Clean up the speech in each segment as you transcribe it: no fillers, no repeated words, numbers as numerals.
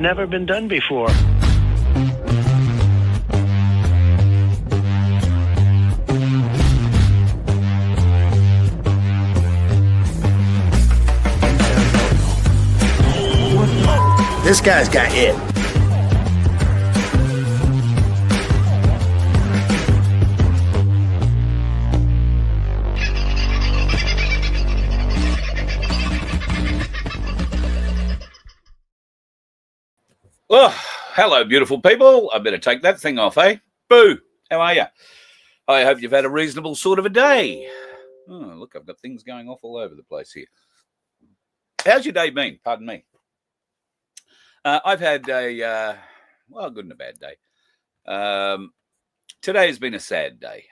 never been done before. This guy's got it. Oh, hello, beautiful people. I better take that thing off, eh? Boo! How are you? I hope you've had a reasonable sort of a day. Oh, look, I've got things going off all over the place here. How's your day been? Pardon me. I've had a, good and a bad day. Today has been a sad day.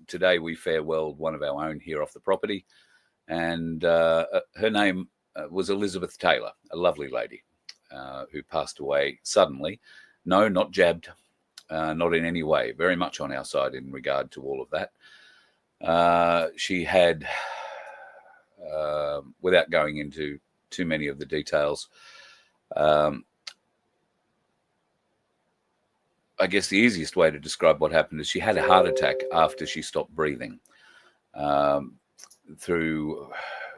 Today we farewelled one of our own here off the property, and her name was Elizabeth Taylor, a lovely lady. Who passed away suddenly. No, not jabbed, not in any way. Very much on our side in regard to all of that. She had, without going into too many of the details, I guess the easiest way to describe what happened is she had a heart attack after she stopped breathing. Through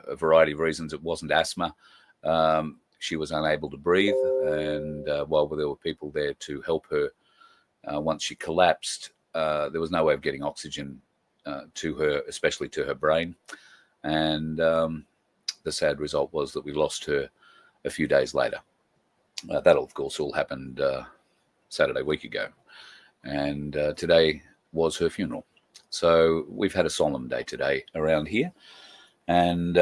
a variety of reasons, it wasn't asthma. She was unable to breathe, and while there were people there to help her, once she collapsed, there was no way of getting oxygen to her, especially to her brain. And the sad result was that we lost her a few days later. That, of course, all happened Saturday week ago. And today was her funeral. So we've had a solemn day today around here. And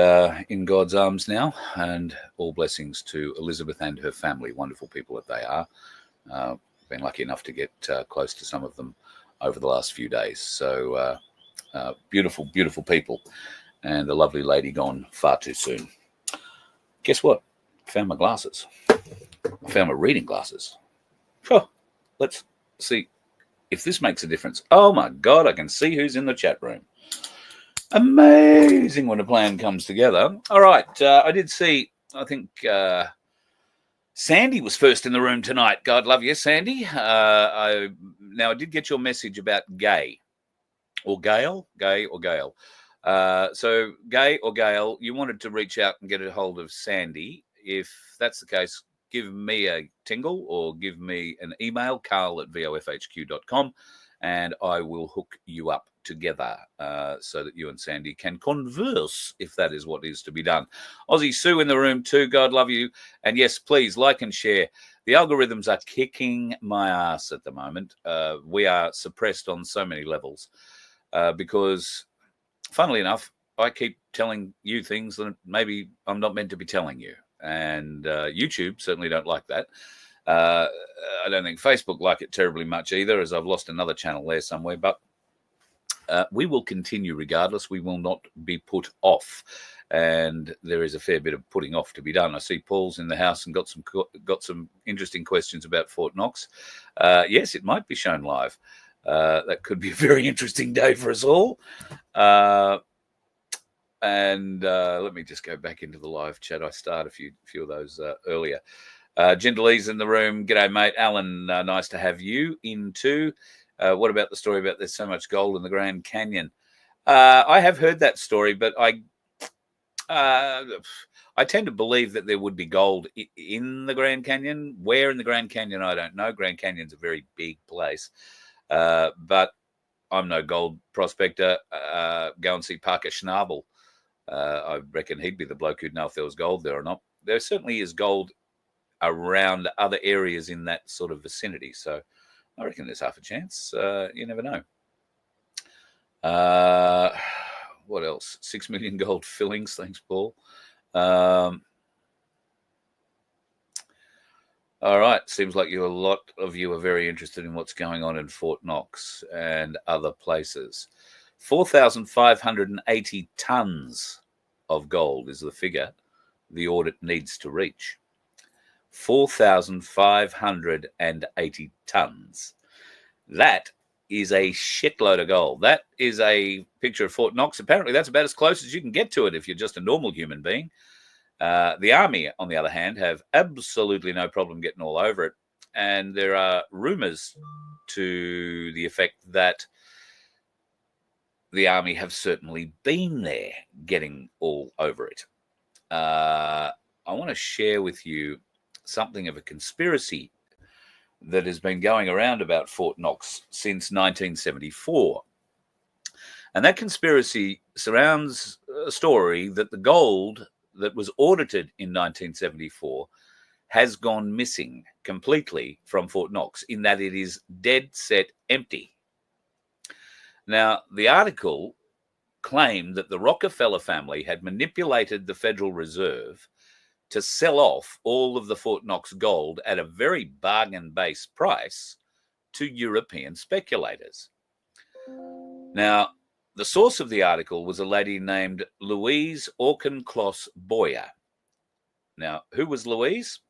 in God's arms now, and all blessings to Elizabeth and her family, wonderful people that they are. Been lucky enough to get close to some of them over the last few days. So beautiful, beautiful people, and a lovely lady gone far too soon. Guess what? I found my glasses. I found my reading glasses. Oh, let's see if this makes a difference. Oh my God, I can see who's in the chat room. Amazing when a plan comes together. All right, I did see, I think Sandy was first in the room tonight. God love you, Sandy. I did get your message about Gay or Gail. So Gay or Gail, you wanted to reach out and get a hold of Sandy. If that's the case, give me a tingle or give me an email, carl@vofhq.com, and I will hook you up together so that you and Sandy can converse, if that is what is to be done. Aussie Sue in the room too, God love you. And yes, please like and share. The algorithms are kicking my ass at the moment. We are suppressed on so many levels because, funnily enough, I keep telling you things that maybe I'm not meant to be telling you. And YouTube certainly don't like that. I don't think Facebook like it terribly much either, as I've lost another channel there somewhere, but we will continue regardless. We will not be put off, and there is a fair bit of putting off to be done. I see Paul's in the house and got some interesting questions about Fort Knox. Yes, it might be shown live. That could be a very interesting day for us all. And let me just go back into the live chat. I started a few of those earlier. Gentleese in the room. G'day, mate. Alan, nice to have you in too. What about the story about there's so much gold in the Grand Canyon? I have heard that story, but I tend to believe that there would be gold in the Grand Canyon. Where in the Grand Canyon, I don't know. Grand Canyon's a very big place, but I'm no gold prospector. Go and see Parker Schnabel. I reckon he'd be the bloke who'd know if there was gold there or not. There certainly is gold around other areas in that sort of vicinity. So I reckon there's half a chance. You never know. What else? 6 million gold fillings. Thanks, Paul. All right. Seems like a lot of you are very interested in what's going on in Fort Knox and other places. 4,580 tons of gold is the figure the audit needs to reach. 4,580 tons. That is a shitload of gold. That is a picture of Fort Knox. Apparently, that's about as close as you can get to it if you're just a normal human being. The army, on the other hand, have absolutely no problem getting all over it. And there are rumours to the effect that the army have certainly been there getting all over it. I want to share with you something of a conspiracy that has been going around about Fort Knox since 1974. And that conspiracy surrounds a story that the gold that was audited in 1974 has gone missing completely from Fort Knox, in that it is dead set empty. Now, the article claimed that the Rockefeller family had manipulated the Federal Reserve to sell off all of the Fort Knox gold at a very bargain-based price to European speculators. Now, the source of the article was a lady named Louise Auchincloss Boyer. Now, who was Louise?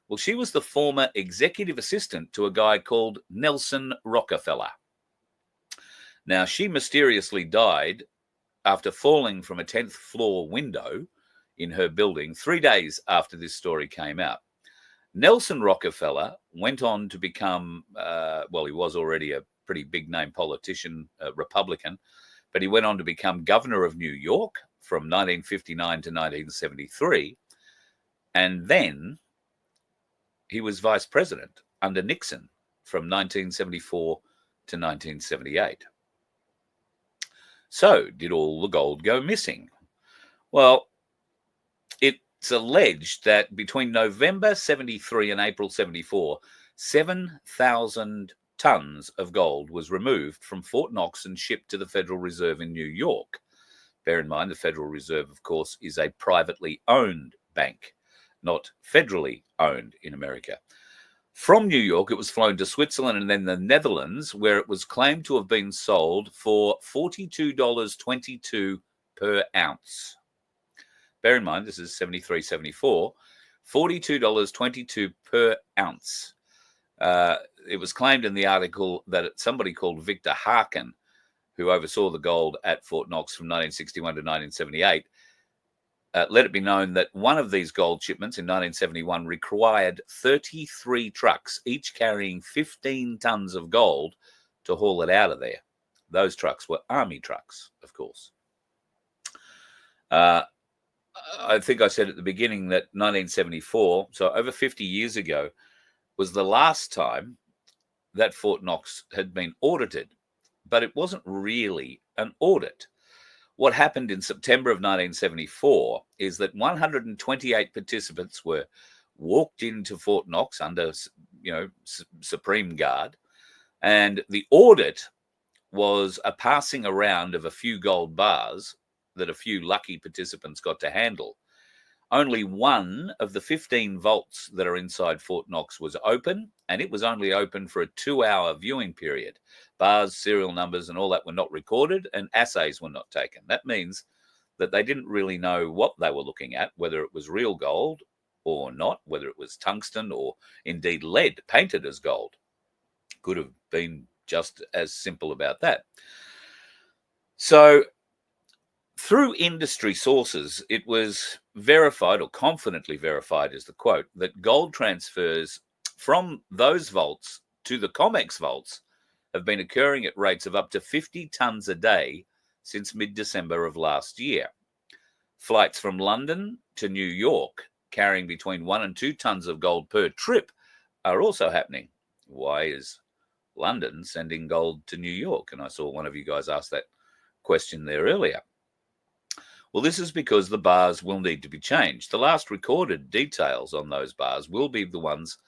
Well, she was the former executive assistant to a guy called Nelson Rockefeller. Now, she mysteriously died after falling from a 10th floor window in her building 3 days after this story came out. Nelson Rockefeller went on to become, he was already a pretty big name politician, Republican, but he went on to become governor of New York from 1959 to 1973. And then he was vice president under Nixon from 1974 to 1978. So, did all the gold go missing? Well, it's alleged that between November 73 and April 74, 7,000 tons of gold was removed from Fort Knox and shipped to the Federal Reserve in New York. Bear in mind, the Federal Reserve, of course, is a privately owned bank, not federally owned in America. From New York, it was flown to Switzerland and then the Netherlands, where it was claimed to have been sold for $42.22 per ounce. Bear in mind, this is 73, 74, $42.22 per ounce. It was claimed in the article that somebody called Victor Harkin, who oversaw the gold at Fort Knox from 1961 to 1978, let it be known that one of these gold shipments in 1971 required 33 trucks, each carrying 15 tons of gold, to haul it out of there. Those trucks were army trucks, of course. I think I said at the beginning that 1974, so over 50 years ago, was the last time that Fort Knox had been audited, but it wasn't really an audit. What happened in September of 1974 is that 128 participants were walked into Fort Knox under, Supreme Guard, and the audit was a passing around of a few gold bars that a few lucky participants got to handle. Only one of the 15 vaults that are inside Fort Knox was open, and it was only open for a 2-hour viewing period. Bars, serial numbers, and all that were not recorded, and assays were not taken. That means that they didn't really know what they were looking at, whether it was real gold or not, whether it was tungsten or indeed lead painted as gold. Could have been just as simple about that. So, through industry sources, it was verified, or confidently verified is the quote, that gold transfers from those vaults to the COMEX vaults have been occurring at rates of up to 50 tons a day since mid-December of last year. Flights from London to New York carrying between 1 and 2 tons of gold per trip are also happening. Why is London sending gold to New York? And I saw one of you guys ask that question there earlier. Well, this is because the bars will need to be changed. The last recorded details on those bars will be the ones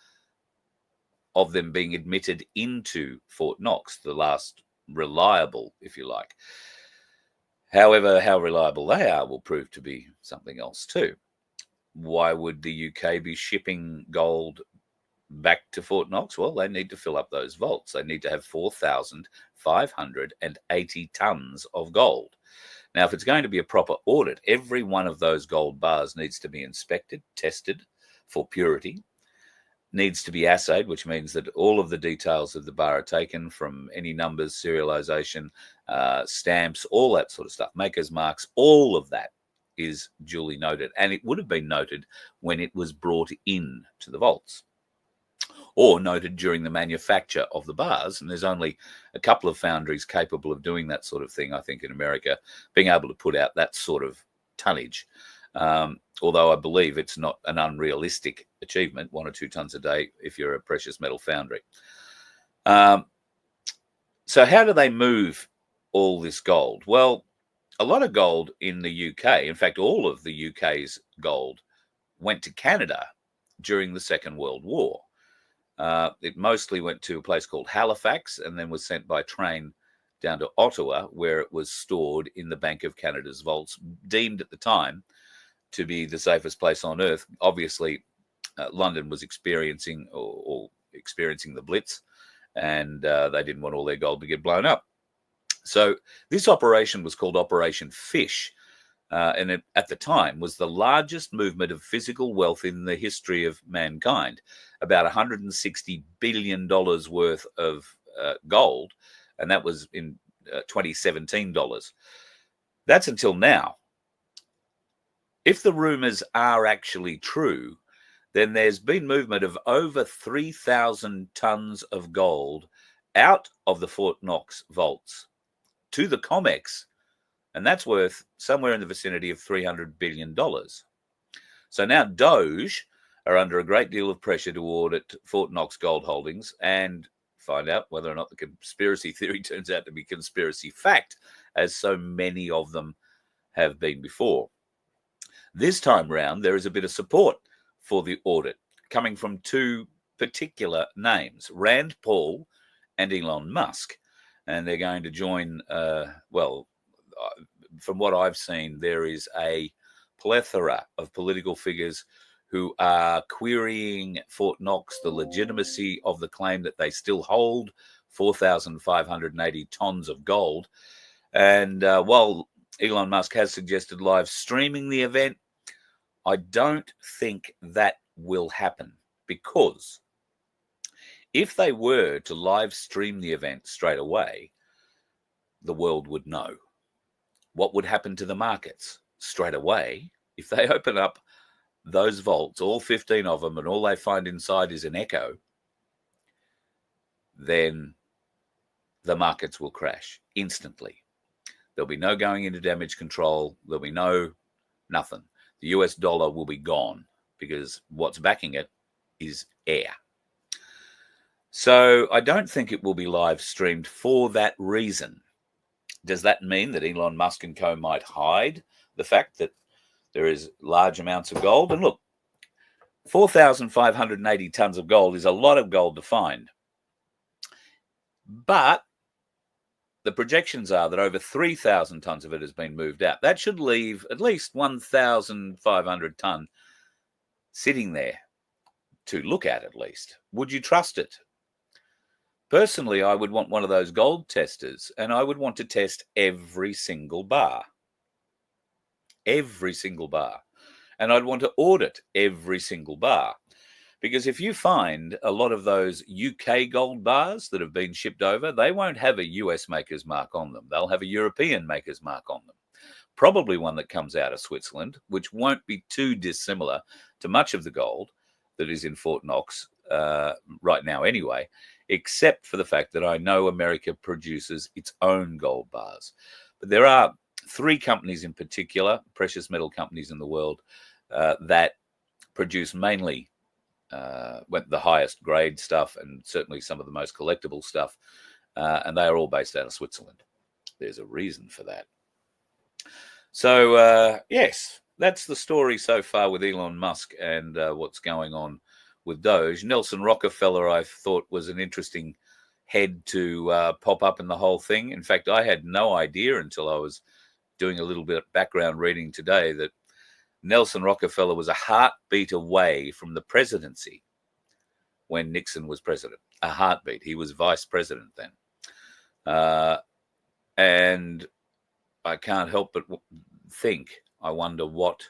of them being admitted into Fort Knox, the last reliable, if you like. However, how reliable they are will prove to be something else too. Why would the UK be shipping gold back to Fort Knox? Well, they need to fill up those vaults. They need to have 4,580 tons of gold. Now, if it's going to be a proper audit, every one of those gold bars needs to be inspected, tested for purity, needs to be assayed, which means that all of the details of the bar are taken from any numbers, serialization, stamps, all that sort of stuff, maker's marks, all of that is duly noted. And it would have been noted when it was brought in to the vaults, or noted during the manufacture of the bars. And there's only a couple of foundries capable of doing that sort of thing, I think, in America, being able to put out that sort of tonnage. Although I believe it's not an unrealistic achievement, 1 or 2 tons a day, if you're a precious metal foundry. So how do they move all this gold? Well, a lot of gold in the UK, in fact, all of the UK's gold went to Canada during the Second World War. It mostly went to a place called Halifax and then was sent by train down to Ottawa, where it was stored in the Bank of Canada's vaults, deemed at the time to be the safest place on earth. Obviously, London was experiencing the Blitz, and they didn't want all their gold to get blown up. So this operation was called Operation Fish, and it, at the time, was the largest movement of physical wealth in the history of mankind. About $160 billion worth of gold, and that was in 2017 dollars. That's until now. If the rumors are actually true, then there's been movement of over 3,000 tons of gold out of the Fort Knox vaults to the COMEX, and that's worth somewhere in the vicinity of $300 billion. So now Doge are under a great deal of pressure to audit Fort Knox gold holdings and find out whether or not the conspiracy theory turns out to be conspiracy fact, as so many of them have been before. This time round, there is a bit of support for the audit coming from 2 particular names, Rand Paul and Elon Musk. And they're going to join, from what I've seen, there is a plethora of political figures who are querying Fort Knox, the legitimacy of the claim that they still hold 4,580 tons of gold. And while Elon Musk has suggested live streaming the event, I don't think that will happen, because if they were to live stream the event straight away, the world would know. What would happen to the markets straight away if they open up those vaults, all 15 of them, and all they find inside is an echo? Then the markets will crash instantly. There'll be no going into damage control. There'll be nothing. The US dollar will be gone, because what's backing it is air. So I don't think it will be live streamed for that reason. Does that mean that Elon Musk and co might hide the fact that there is large amounts of gold? And look, 4,580 tons of gold is a lot of gold to find. But the projections are that over 3,000 tons of it has been moved out. That should leave at least 1,500 ton sitting there to look at least. Would you trust it? Personally, I would want one of those gold testers, and I would want to test every single bar. Every single bar. And I'd want to audit every single bar. Because if you find a lot of those UK gold bars that have been shipped over, they won't have a US maker's mark on them. They'll have a European maker's mark on them. Probably one that comes out of Switzerland, which won't be too dissimilar to much of the gold that is in Fort Knox right now anyway, except for the fact that I know America produces its own gold bars. But there are 3 companies in particular, precious metal companies in the world, that produce mainly the highest grade stuff, and certainly some of the most collectible stuff, and they are all based out of Switzerland. There's a reason for that. So, yes, that's the story so far with Elon Musk and what's going on with Doge. Nelson Rockefeller, I thought, was an interesting head to pop up in the whole thing. In fact, I had no idea until I was doing a little bit of background reading today that Nelson Rockefeller was a heartbeat away from the presidency when Nixon was president. A heartbeat. He was vice president then. And I can't help but think, I wonder what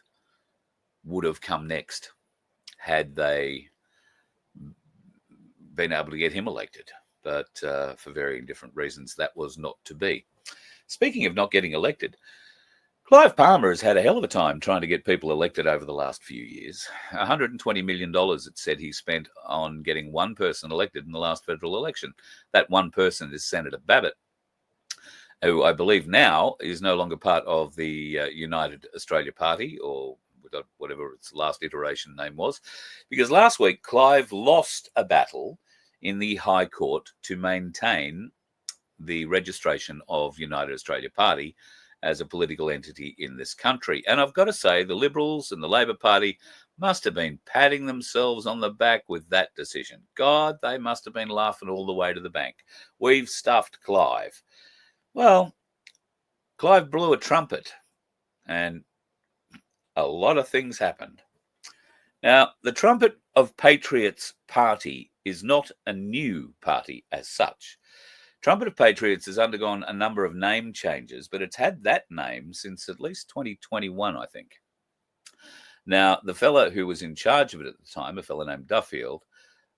would have come next had they been able to get him elected. But for varying different reasons, that was not to be. Speaking of not getting elected, Clive Palmer has had a hell of a time trying to get people elected over the last few years. $120 million, it said, he spent on getting one person elected in the last federal election. That one person is Senator Babbitt, who I believe now is no longer part of the United Australia Party, or whatever its last iteration name was, because last week Clive lost a battle in the High Court to maintain the registration of United Australia Party as a political entity in this country. And I've got to say, the Liberals and the Labor Party must have been patting themselves on the back with that decision. God, they must have been laughing all the way to the bank. We've stuffed Clive. Well, Clive blew a trumpet, and a lot of things happened. Now, the Trumpet of Patriots Party is not a new party as such. Trumpet of Patriots has undergone a number of name changes, but it's had that name since at least 2021, I think. Now, the fella who was in charge of it at the time, a fella named Duffield,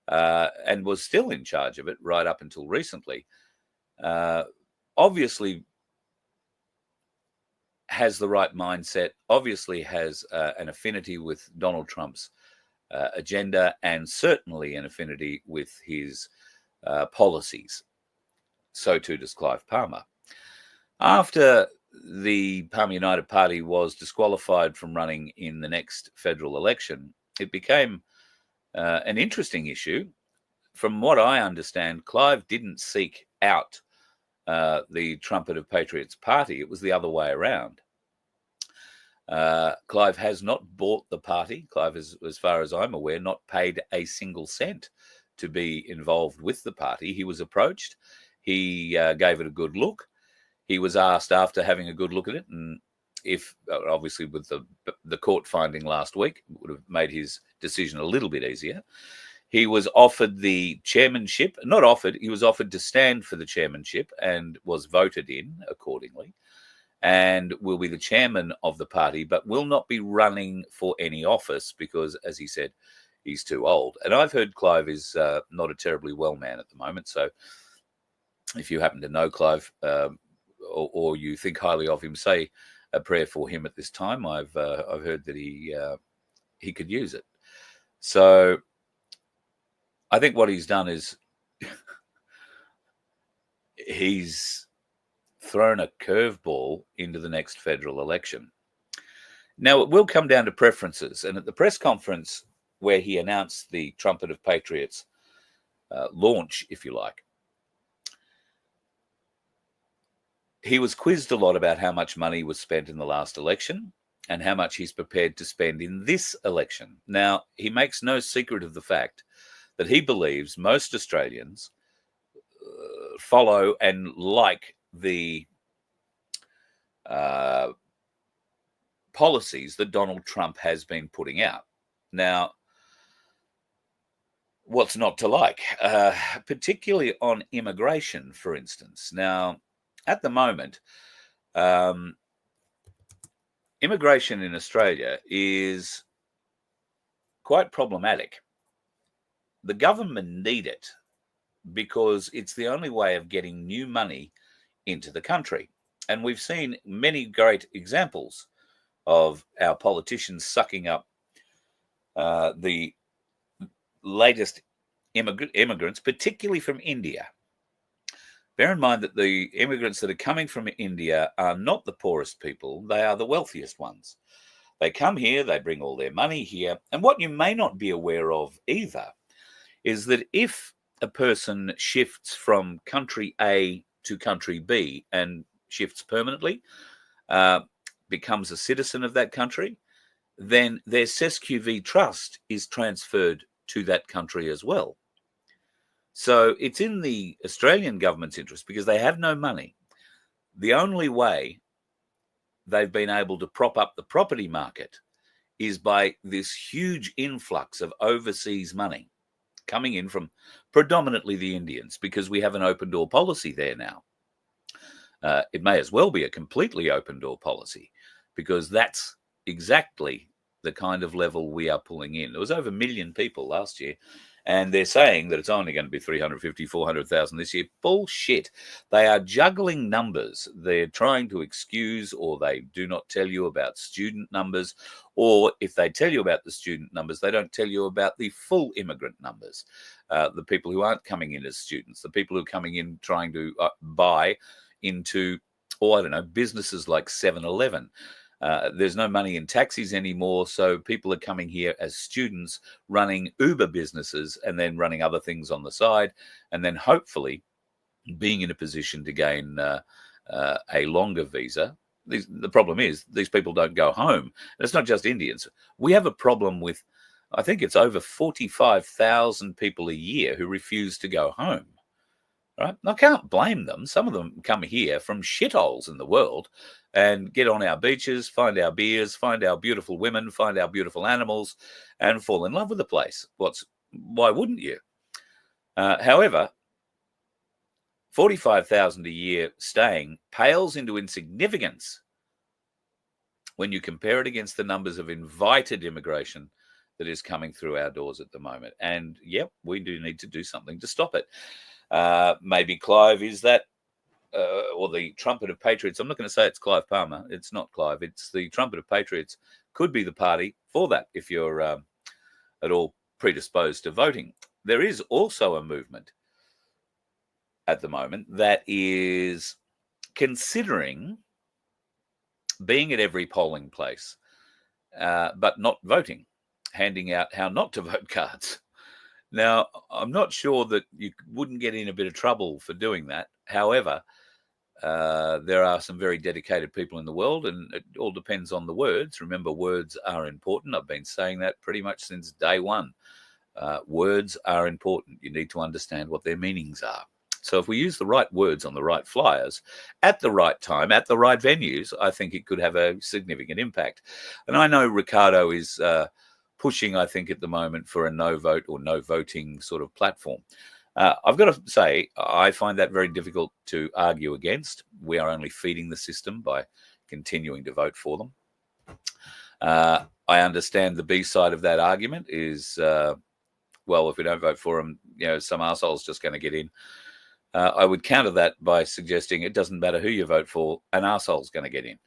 and was still in charge of it right up until recently, obviously has the right mindset, obviously has an affinity with Donald Trump's agenda, and certainly an affinity with his policies. So too does Clive Palmer. After the Palmer United Party was disqualified from running in the next federal election, it became an interesting issue. From what I understand, Clive didn't seek out the Trumpet of Patriots Party. It was the other way around. Clive has not bought the party. Clive has, as far as I'm aware, not paid a single cent to be involved with the party. He was approached. He gave it a good look. He was asked after having a good look at it, and if obviously with the court finding last week, it would have made his decision a little bit easier. He was offered the chairmanship, not offered, he was offered to stand for the chairmanship and was voted in accordingly, and will be the chairman of the party, but will not be running for any office because, as he said, he's too old. And I've heard Clive is not a terribly well man at the moment, so if you happen to know Clive or you think highly of him, say a prayer for him at this time. I've heard that he could use it. So I think what he's done is he's thrown a curveball into the next federal election. Now, it will come down to preferences. And at the press conference where he announced the Trumpet of Patriots launch, if you like, he was quizzed a lot about how much money was spent in the last election and how much he's prepared to spend in this election. Now, he makes no secret of the fact that he believes most Australians follow and like the policies that Donald Trump has been putting out. Now, what's not to like? Particularly on immigration, for instance. Now, at the moment, immigration in Australia is quite problematic. The government need it because it's the only way of getting new money into the country. And we've seen many great examples of our politicians sucking up the latest immigrants, particularly from India. Bear in mind that the immigrants that are coming from India are not the poorest people, they are the wealthiest ones. They come here, they bring all their money here, and what you may not be aware of either is that if a person shifts from country A to country B and shifts permanently, becomes a citizen of that country, then their SESQV trust is transferred to that country as well. So it's in the Australian government's interest because they have no money. The only way they've been able to prop up the property market is by this huge influx of overseas money coming in from predominantly the Indians, because we have an open door policy there now. It may as well be a completely open door policy because that's exactly the kind of level we are pulling in. There was over 1 million people last year, And they're saying that it's only going to be 350, 400,000 this year. Bullshit. They are juggling numbers. They're trying to excuse, or they do not tell you about student numbers. Or if they tell you about the student numbers, they don't tell you about the full immigrant numbers. The people who aren't coming in as students, the people who are coming in trying to buy into, I don't know, businesses like 7-Eleven. There's no money in taxis anymore, so people are coming here as students running Uber businesses and then running other things on the side, and then hopefully being in a position to gain a longer visa. The problem is these people don't go home. And it's not just Indians. We have a problem with, I think it's over 45,000 people a year who refuse to go home. Right? I can't blame them. Some of them come here from shitholes in the world and get on our beaches, find our beers, find our beautiful women, find our beautiful animals, and fall in love with the place. Why wouldn't you? However, 45,000 a year staying pales into insignificance when you compare it against the numbers of invited immigration that is coming through our doors at the moment. And yep, we do need to do something to stop it. Maybe Clive is that, or the Trumpet of Patriots. I'm not going to say it's Clive Palmer. It's not Clive. It's the Trumpet of Patriots. Could be the party for that if you're at all predisposed to voting. There is also a movement at the moment that is considering being at every polling place, but not voting, handing out how not to vote cards. Now, I'm not sure that you wouldn't get in a bit of trouble for doing that. However, there are some very dedicated people in the world, and it all depends on the words. Remember, words are important. I've been saying that pretty much since day one. Words are important. You need to understand what their meanings are. So if we use the right words on the right flyers at the right time, at the right venues, I think it could have a significant impact. And I know Ricardo is pushing, I think, at the moment for a no vote or no voting sort of platform. I've got to say, I find that very difficult to argue against. We are only feeding the system by continuing to vote for them. I understand the B side of that argument is, well, if we don't vote for them, some arsehole's just going to get in. I would counter that by suggesting it doesn't matter who you vote for, an arsehole's going to get in.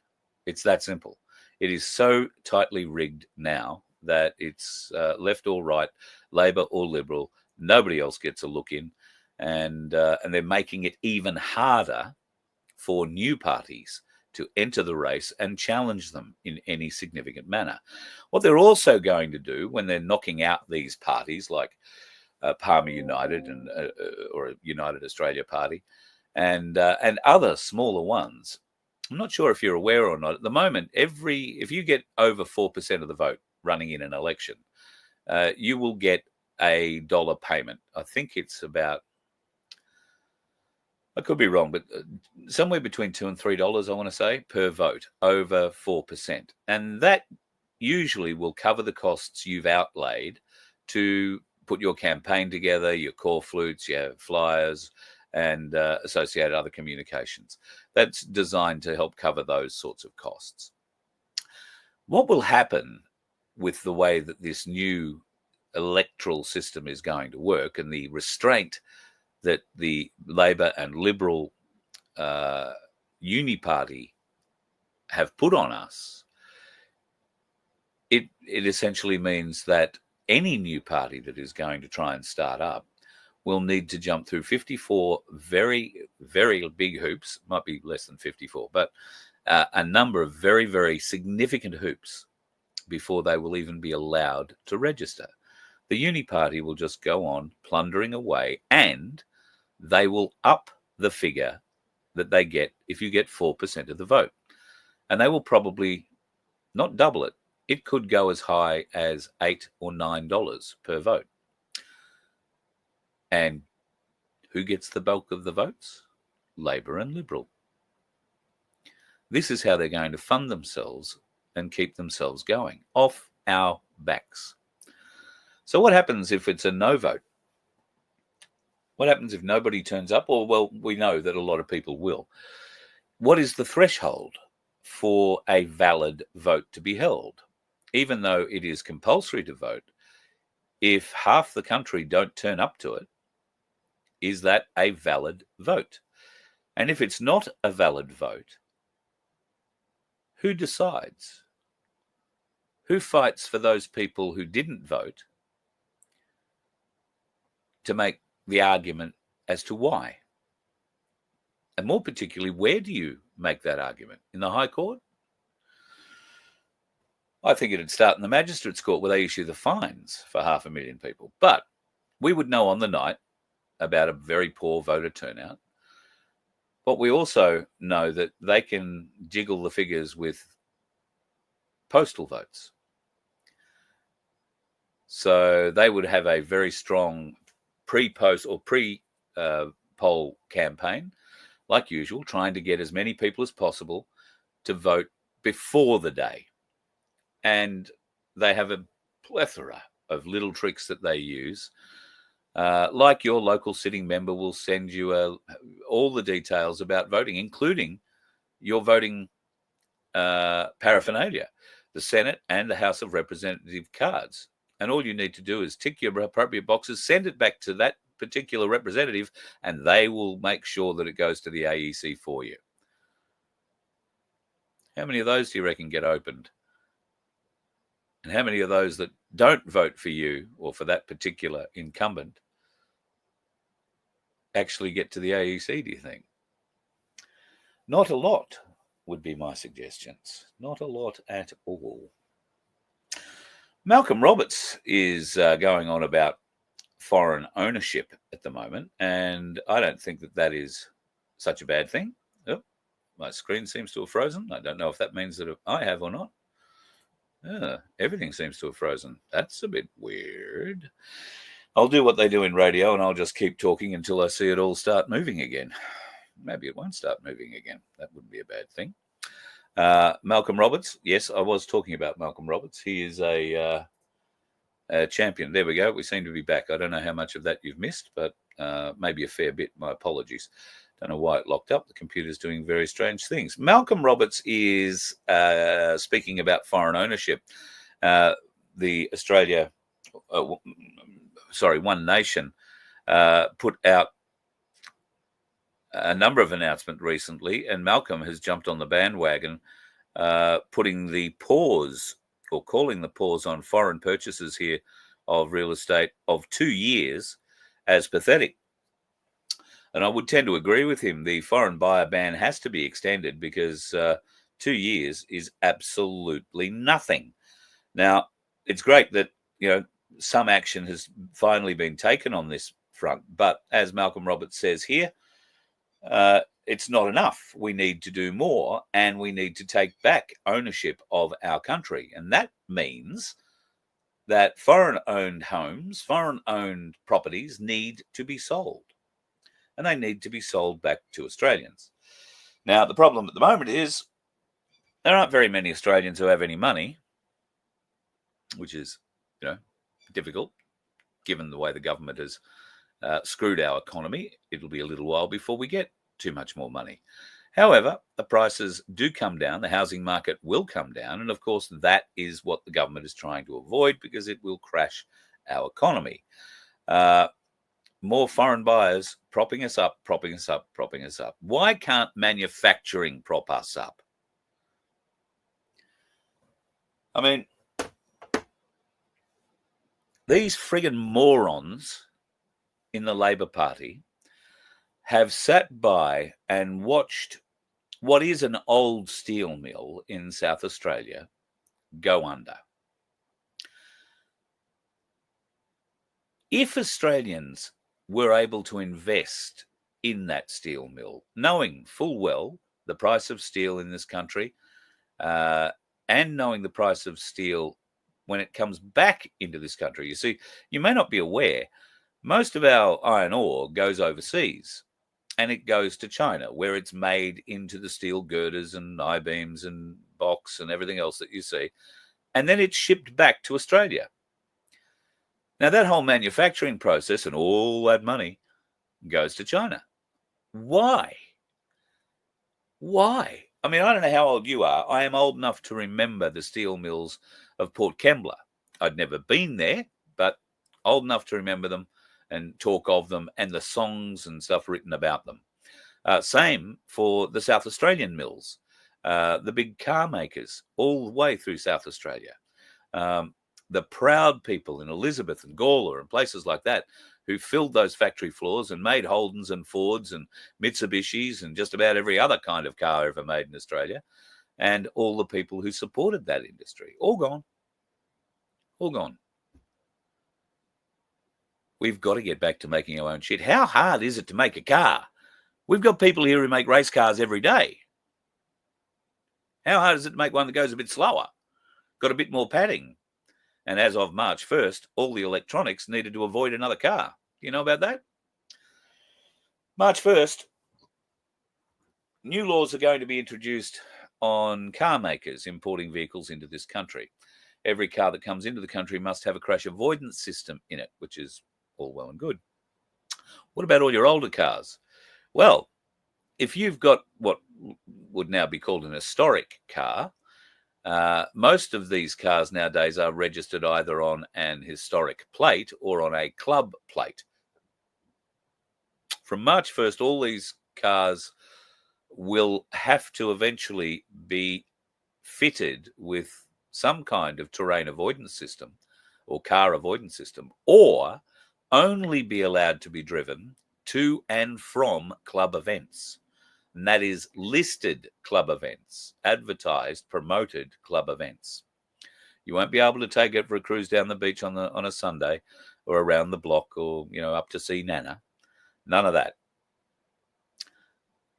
It's that simple. It is so tightly rigged now that it's left or right, Labor or Liberal, nobody else gets a look in, and they're making it even harder for new parties to enter the race and challenge them in any significant manner. What they're also going to do when they're knocking out these parties like Palmer United and or United Australia Party and other smaller ones, I'm not sure if you're aware or not, at the moment, if you get over 4% of the vote running in an election, you will get $1 payment. I think it's about, I could be wrong, but somewhere between $2 and $3, I want to say, per vote over 4%. And that usually will cover the costs you've outlaid to put your campaign together, your call flutes, your flyers, and associated other communications. That's designed to help cover those sorts of costs. What will happen with the way that this new electoral system is going to work and the restraint that the Labor and Liberal uni-party have put on us, it essentially means that any new party that is going to try and start up will need to jump through 54 very, very big hoops, might be less than 54, but a number of very, very significant hoops before they will even be allowed to register. The uni party will just go on plundering away, and they will up the figure that they get if you get 4% of the vote. And they will probably not double it. It could go as high as $8 or $9 per vote. And who gets the bulk of the votes? Labor and Liberal. This is how they're going to fund themselves and keep themselves going, off our backs. So what happens if it's a no vote? What happens if nobody turns up? Or, well, we know that a lot of people will. What is the threshold for a valid vote to be held? Even though it is compulsory to vote, if half the country don't turn up to it, is that a valid vote? And if it's not a valid vote, who decides? Who fights for those people who didn't vote to make the argument as to why? And more particularly, where do you make that argument? In the High Court? I think it'd start in the Magistrates' Court where they issue the fines for 500,000 people. But we would know on the night about a very poor voter turnout. But we also know that they can jiggle the figures with postal votes. So they would have a very strong pre-post or pre-poll campaign, like usual, trying to get as many people as possible to vote before the day. And they have a plethora of little tricks that they use. Like your local sitting member will send you all the details about voting, including your voting paraphernalia, the Senate and the House of Representative cards. And all you need to do is tick your appropriate boxes, send it back to that particular representative, and they will make sure that it goes to the AEC for you. How many of those do you reckon get opened? And how many of those that don't vote for you or for that particular incumbent actually get to the AEC, do you think? Not a lot would be my suggestions. Not a lot at all. Malcolm Roberts is going on about foreign ownership at the moment, and I don't think that that is such a bad thing. Oh, my screen seems to have frozen. I don't know if that means that I have or not. Everything seems to have frozen. That's a bit weird. I'll do what they do in radio, and I'll just keep talking until I see it all start moving again. Maybe it won't start moving again. That wouldn't be a bad thing. Malcolm Roberts. Yes, I was talking about Malcolm Roberts. He is a champion. There we go. We seem to be back. I don't know how much of that you've missed, but maybe a fair bit. My apologies. Don't know why it locked up. The computer's doing very strange things. Malcolm Roberts is speaking about foreign ownership. The One Nation put out a number of announcements recently, and Malcolm has jumped on the bandwagon, putting the pause or calling the pause on foreign purchases here of real estate of 2 years as pathetic. And I would tend to agree with him. The foreign buyer ban has to be extended because 2 years is absolutely nothing. Now, it's great that, some action has finally been taken on this front. But as Malcolm Roberts says here, it's not enough. We need to do more, and we need to take back ownership of our country. And that means that foreign-owned homes, foreign-owned properties need to be sold. And they need to be sold back to Australians. Now, the problem at the moment is there aren't very many Australians who have any money, which is, difficult, given the way the government has screwed our economy. It'll be a little while before we get too much more money. However, the prices do come down. The housing market will come down. And of course, that is what the government is trying to avoid because it will crash our economy. More foreign buyers propping us up, propping us up, propping us up. Why can't manufacturing prop us up? I mean, these friggin' morons in the Labor Party have sat by and watched what is an old steel mill in South Australia go under. If Australians were able to invest in that steel mill, knowing full well the price of steel in this country, and knowing the price of steel when it comes back into this country. You see, you may not be aware, most of our iron ore goes overseas, and it goes to China, where it's made into the steel girders and I-beams and box and everything else that you see, and then it's shipped back to Australia. Now, that whole manufacturing process and all that money goes to China. Why? Why? I mean, I don't know how old you are. I am old enough to remember the steel mills of Port Kembla. I'd never been there, but old enough to remember them and talk of them and the songs and stuff written about them. Same for the South Australian mills, the big car makers all the way through South Australia. The proud people in Elizabeth and Gawler and places like that who filled those factory floors and made Holdens and Fords and Mitsubishis and just about every other kind of car ever made in Australia, and all the people who supported that industry, all gone. All gone. We've got to get back to making our own shit. How hard is it to make a car? We've got people here who make race cars every day. How hard is it to make one that goes a bit slower, got a bit more padding? And as of March 1st, all the electronics needed to avoid another car. Do you know about that? March 1st, new laws are going to be introduced on car makers importing vehicles into this country. Every car that comes into the country must have a crash avoidance system in it, which is all well and good. What about all your older cars? Well, if you've got what would now be called an historic car, most of these cars nowadays are registered either on an historic plate or on a club plate. From March 1st, all these cars will have to eventually be fitted with some kind of terrain avoidance system or car avoidance system, or only be allowed to be driven to and from club events. And that is listed club events, advertised, promoted club events. You won't be able to take it for a cruise down the beach on a Sunday or around the block or, up to see Nana. None of that.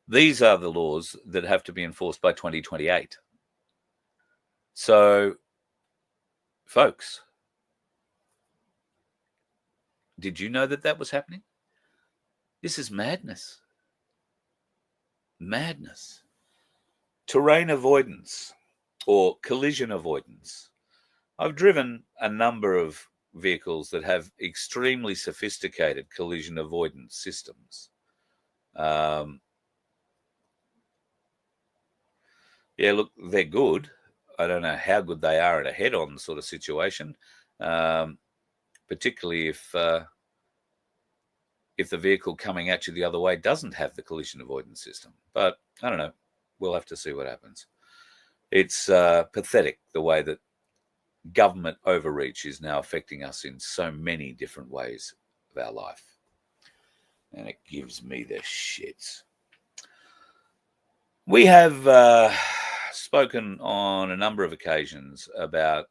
These are the laws that have to be enforced by 2028. So, folks, did you know that was happening? This is madness. Madness. Terrain avoidance or collision avoidance. I've driven a number of vehicles that have extremely sophisticated collision avoidance systems. Look, they're good. I don't know how good they are in a head-on sort of situation, particularly if the vehicle coming at you the other way doesn't have the collision avoidance system. But I don't know. We'll have to see what happens. It's pathetic the way that government overreach is now affecting us in so many different ways of our life. And it gives me the shits. We have spoken on a number of occasions about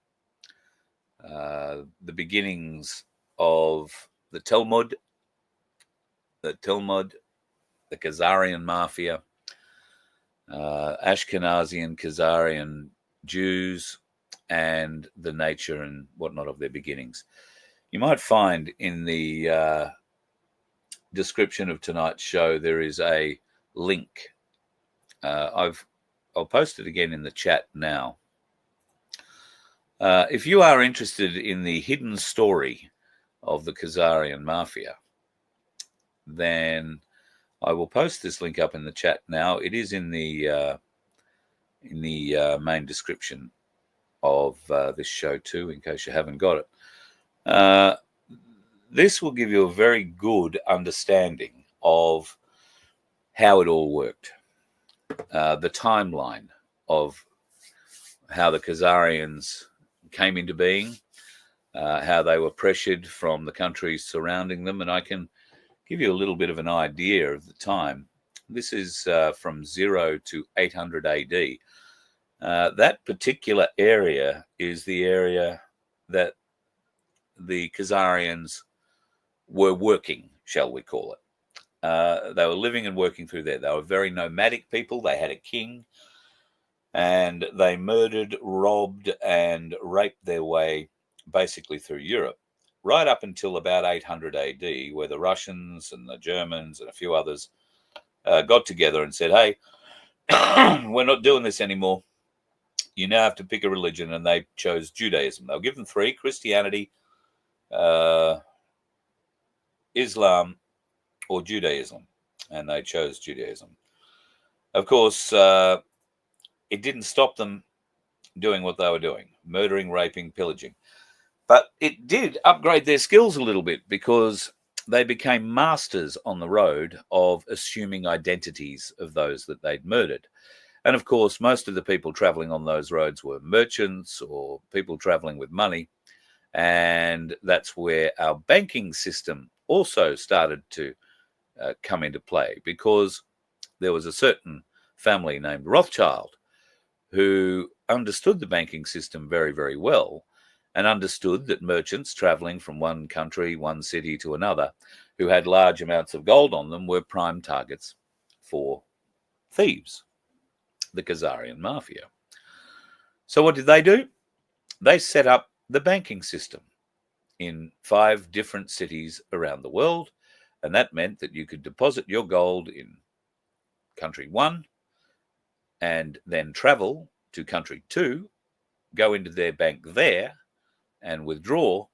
the beginnings of the Talmud, the Khazarian Mafia, Ashkenazi and Khazarian Jews, and the nature and whatnot of their beginnings. You might find in the description of tonight's show there is a link. I'll post it again in the chat now. If you are interested in the hidden story of the Kharzarian Mafia, then I will post this link up in the chat now. It is in the main description of this show too, in case you haven't got it. This will give you a very good understanding of how it all worked, the timeline of how the Khazarians came into being, how they were pressured from the countries surrounding them, and I can give you a little bit of an idea of the time. This is from 0 to 800 AD. That particular area is the area that the Khazarians were working, shall we call it. They were living and working through there. They were very nomadic people. They had a king, and they murdered, robbed, and raped their way basically through Europe, right up until about 800 AD, where the Russians and the Germans and a few others got together and said, hey, we're not doing this anymore. You now have to pick a religion, and they chose Judaism. They were given three: Christianity, Islam, or Judaism, and they chose Judaism. Of course, it didn't stop them doing what they were doing: murdering, raping, pillaging. But it did upgrade their skills a little bit because they became masters on the road of assuming identities of those that they'd murdered. And of course, most of the people traveling on those roads were merchants or people traveling with money. And that's where our banking system also started to come into play, because there was a certain family named Rothschild who understood the banking system very, very well, and understood that merchants traveling from one country, one city to another, who had large amounts of gold on them, were prime targets for thieves, the Khazarian Mafia. So what did they do? They set up the banking system in 5 different cities around the world, and that meant that you could deposit your gold in country 1 and then travel to country 2, go into their bank there and withdraw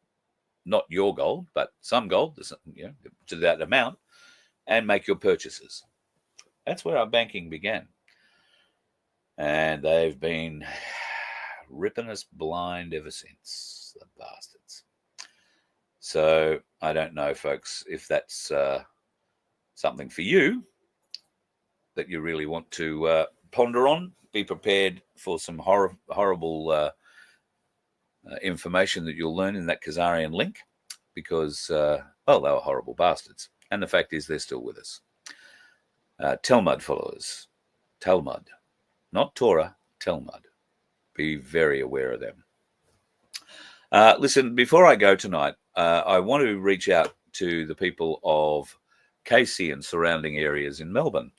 not your gold, but some gold, to that amount, and make your purchases. That's where our banking began. And they've been ripping us blind ever since, the bastards. So I don't know, folks, if that's something for you that you really want to ponder on. Be prepared for some horrible information that you'll learn in that Khazarian link, because, well, they were horrible bastards. And the fact is, they're still with us. Talmud followers. Talmud. Not Torah, Talmud. Be very aware of them. Listen, before I go tonight, I want to reach out to the people of Casey and surrounding areas in Melbourne.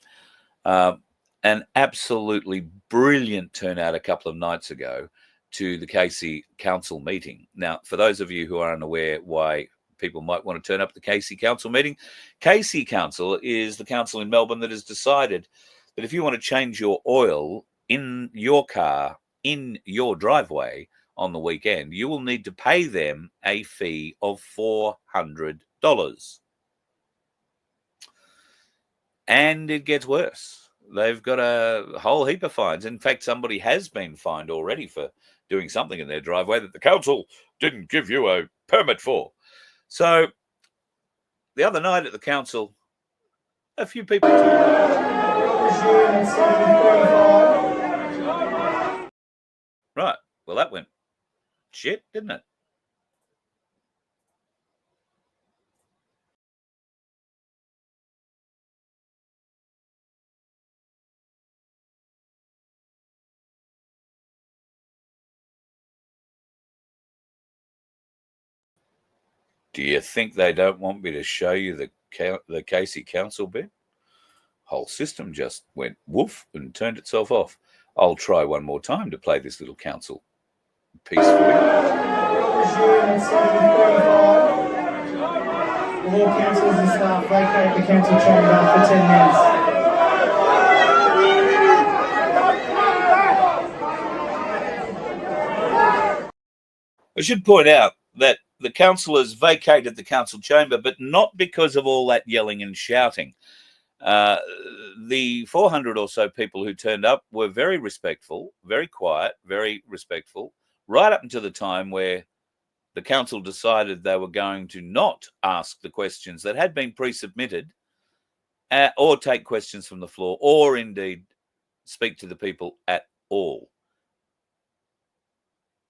An absolutely brilliant turnout a couple of nights ago to the Casey Council meeting. Now, for those of you who are unaware why people might want to turn up at the Casey Council meeting, Casey Council is the council in Melbourne that has decided that if you want to change your oil in your car, in your driveway on the weekend, you will need to pay them a fee of $400. And it gets worse. They've got a whole heap of fines. In fact, somebody has been fined already for doing something in their driveway that the council didn't give you a permit for. So the other night at the council, a few people turned up. Right. Well, that went shit, didn't it? Do you think they don't want me to show you the Casey Council bit? Whole system just went woof and turned itself off. I'll try one more time to play this little council piece for you. All councillors and staff vacate the council chamber for 10 minutes. I should point out that the councillors vacated the council chamber, but not because of all that yelling and shouting. The 400 or so people who turned up were very respectful, very quiet, very respectful, right up until the time where the council decided they were going to not ask the questions that had been pre-submitted, or take questions from the floor, or indeed speak to the people at all.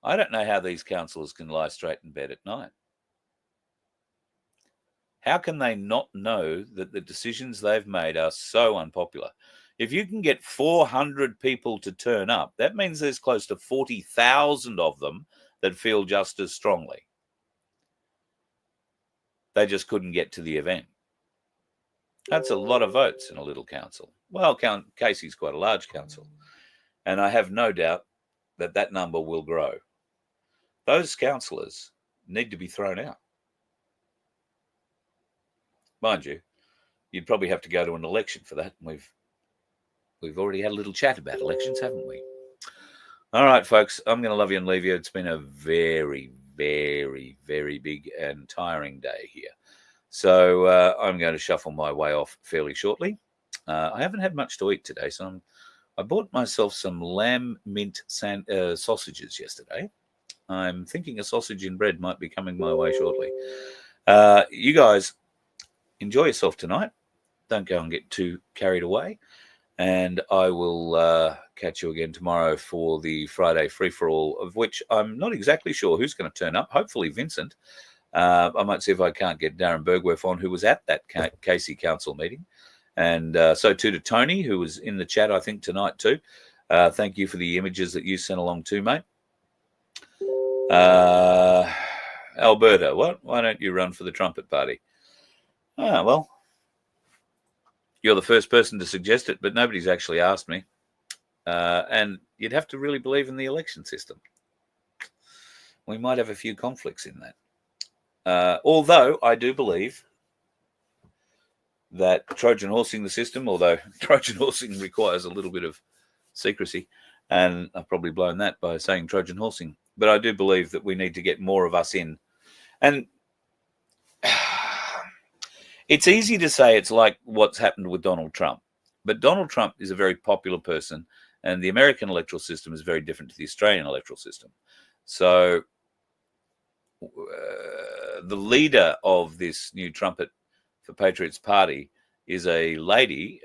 I don't know how these councillors can lie straight in bed at night. How can they not know that the decisions they've made are so unpopular? If you can get 400 people to turn up, that means there's close to 40,000 of them that feel just as strongly. They just couldn't get to the event. That's a lot of votes in a little council. Well, Casey's quite a large council, and I have no doubt that that number will grow. Those councillors need to be thrown out. Mind you, you'd probably have to go to an election for that. We've already had a little chat about elections, haven't we? All right, folks, I'm going to love you and leave you. It's been a very, very, very big and tiring day here. So I'm going to shuffle my way off fairly shortly. I haven't had much to eat today, so I bought myself some lamb mint sausages yesterday. I'm thinking a sausage in bread might be coming my way shortly. You guys enjoy yourself tonight. Don't go and get too carried away. And I will catch you again tomorrow for the Friday free-for-all, of which I'm not exactly sure who's going to turn up. Hopefully Vincent. I might see if I can't get Darren Bergwerf on, who was at that Casey Council meeting. And so too to Tony, who was in the chat, I think, tonight too. Thank you for the images that you sent along too, mate. Alberta, what? Why don't you run for the trumpet party? Well, you're the first person to suggest it, but nobody's actually asked me. And you'd have to really believe in the election system. We might have a few conflicts in that. Although I do believe that Trojan horsing the system, although Trojan horsing requires a little bit of secrecy, and I've probably blown that by saying Trojan horsing, but I do believe that we need to get more of us in. And it's easy to say it's like what's happened with Donald Trump, but Donald Trump is a very popular person, and the American electoral system is very different to the Australian electoral system. So the leader of this new Trumpet for Patriots Party is a lady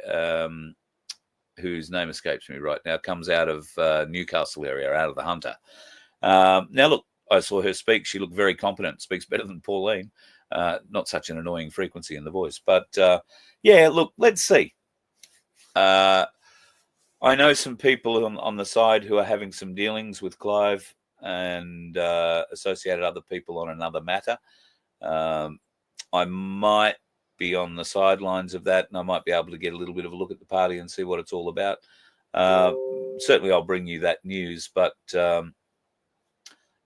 whose name escapes me right now, comes out of Newcastle area, out of the Hunter. Now, look, I saw her speak. She looked very competent, speaks better than Pauline. Not such an annoying frequency in the voice. But, yeah, look, let's see. I know some people on the side who are having some dealings with Clive and associated other people on another matter. I might be on the sidelines of that, and I might be able to get a little bit of a look at the party and see what it's all about. Certainly, I'll bring you that news. But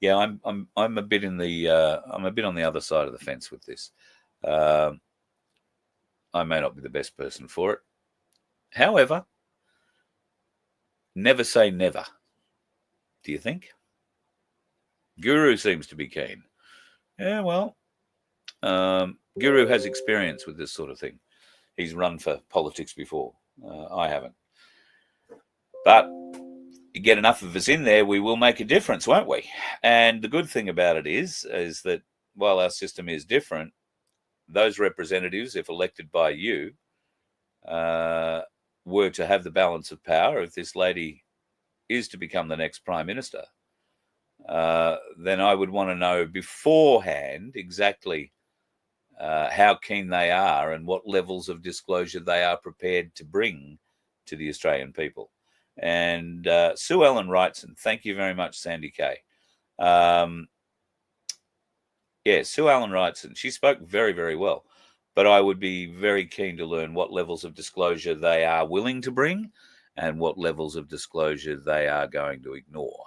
yeah, I'm a bit in the I'm a bit on the other side of the fence with this. I may not be the best person for it. However, never say never. Do you think? Guru seems to be keen. Yeah, well, Guru has experience with this sort of thing. He's run for politics before. I haven't. But you get enough of us in there, we will make a difference, won't we? And the good thing about it is that while our system is different, those representatives, if elected by you, were to have the balance of power, if this lady is to become the next Prime Minister, then I would want to know beforehand exactly how keen they are and what levels of disclosure they are prepared to bring to the Australian people. And Sue Ellen writes, and thank you very much, Sandy Kay. Yeah, Sue Ellen writes, and she spoke very, very well. But I would be very keen to learn what levels of disclosure they are willing to bring and what levels of disclosure they are going to ignore.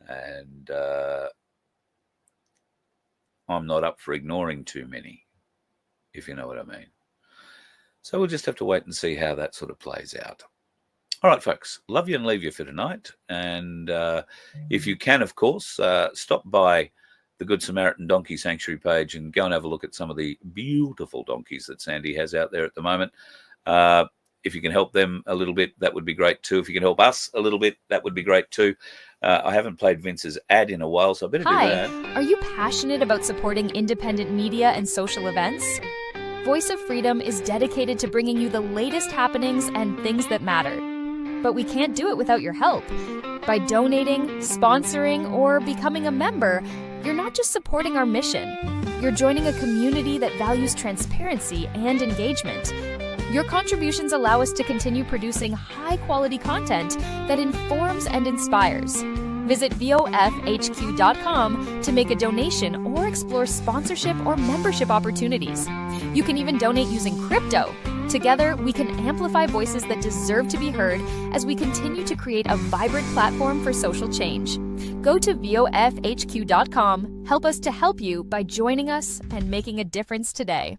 And I'm not up for ignoring too many, if you know what I mean. So we'll just have to wait and see how that sort of plays out. All right, folks, love you and leave you for tonight. And if you can, of course, stop by the Good Samaritan Donkey Sanctuary page and go and have a look at some of the beautiful donkeys that Sandy has out there at the moment. If you can help them a little bit, that would be great too. If you can help us a little bit, that would be great too. I haven't played Vince's ad in a while, so I better do that. Are you passionate about supporting independent media and social events? Voice of Freedom is dedicated to bringing you the latest happenings and things that matter. But we can't do it without your help. By donating, sponsoring, or becoming a member, you're not just supporting our mission. You're joining a community that values transparency and engagement. Your contributions allow us to continue producing high-quality content that informs and inspires. Visit VOFHQ.com to make a donation or explore sponsorship or membership opportunities. You can even donate using crypto. Together, we can amplify voices that deserve to be heard as we continue to create a vibrant platform for social change. Go to VOFHQ.com. Help us to help you by joining us and making a difference today.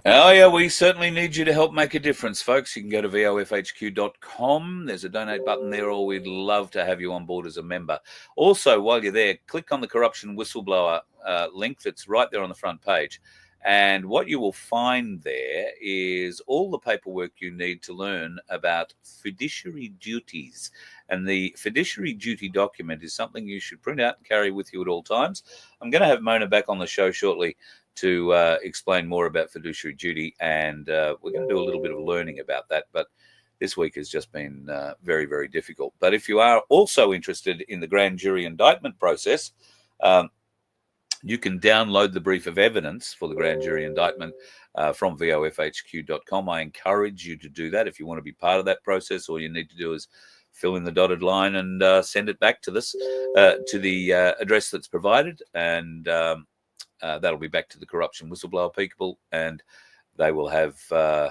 Oh, yeah, we certainly need you to help make a difference, folks. You can go to VOFHQ.com. There's a donate button there, or we'd love to have you on board as a member. Also, while you're there, click on the Corruption Whistleblower link that's right there on the front page. And what you will find there is all the paperwork you need to learn about fiduciary duties. And the fiduciary duty document is something you should print out and carry with you at all times. I'm going to have Mona back on the show shortly to explain more about fiduciary duty, and we're going to do a little bit of learning about that. But this week has just been very, very difficult. But if you are also interested in the grand jury indictment process, you can download the brief of evidence for the grand jury indictment from vofhq.com. I encourage you to do that if you want to be part of that process. All you need to do is fill in the dotted line and send it back to this, to the address that's provided, and that'll be back to the corruption whistleblower people, and they will have, well,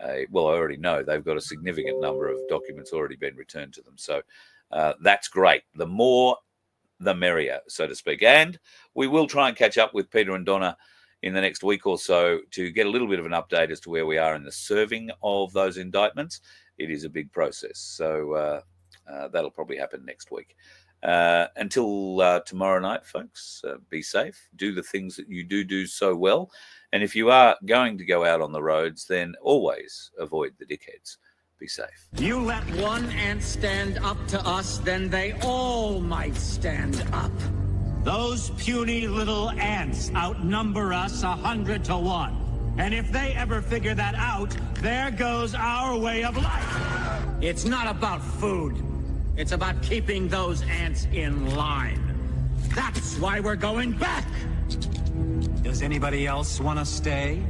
I already know they've got a significant number of documents already been returned to them. So that's great. The more, the merrier, so to speak. And we will try and catch up with Peter and Donna in the next week or so to get a little bit of an update as to where we are in the serving of those indictments. It is a big process. So that'll probably happen next week. Until tomorrow night, folks, be safe. Do the things that you do so well. And if you are going to go out on the roads, then always avoid the dickheads. Be safe. You let one ant stand up to us, then they all might stand up. Those puny little ants outnumber us 100 to 1. And if they ever figure that out, there goes our way of life. It's not about food. It's about keeping those ants in line. That's why we're going back. Does anybody else want to stay?